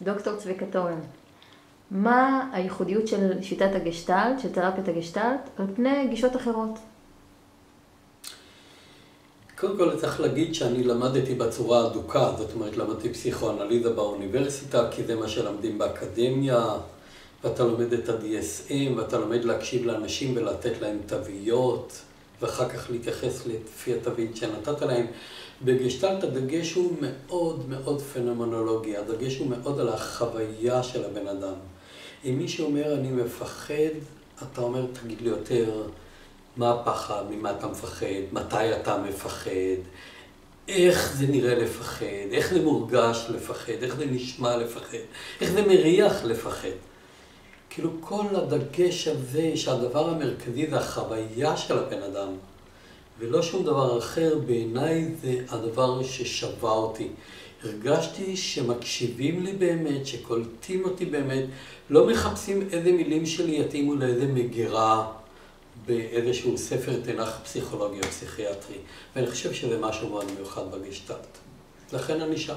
דוקטור צביקה תורן, מה הייחודיות של שיטת הגשטלט, של תרפיית הגשטלט, על פני גישות אחרות? קודם כל צריך להגיד שאני למדתי בצורה אדוקה, זאת אומרת למדתי פסיכואנליזה באוניברסיטה, כי זה מה שלמדים באקדמיה, ואתה לומד את ה-DSM, ואתה לומד להקשיב לאנשים ולתת להם תוויות, ואחר כך להתייחס לפי התווית שנתת להם. בגשטלט הדגש הוא מאוד מאוד פנומנולוגי, הדגש הוא מאוד על החוויה של הבן אדם. אם מישהו אומר אני מפחד, אתה אומר תגיד לי יותר מה הפחד, ממה אתה מפחד, מתי אתה מפחד, איך זה נראה לפחד, איך זה מורגש לפחד, איך זה נשמע לפחד, איך זה מריח לפחד. כאילו כל הדגש הזה שהדבר המרכזי זה החוויה של הבן אדם, ולא שום דבר אחר, בעיניי זה הדבר ששווה אותי. הרגשתי שמקשיבים לי באמת, שקולטים אותי באמת, לא מחפשים איזה מילים שלי יתאימו לאיזה מגירה באיזשהו ספר תנ"ך פסיכולוגי או פסיכיאטרי. ואני חושב שזה משהו מאוד מיוחד בגשטלט. לכן אני שם.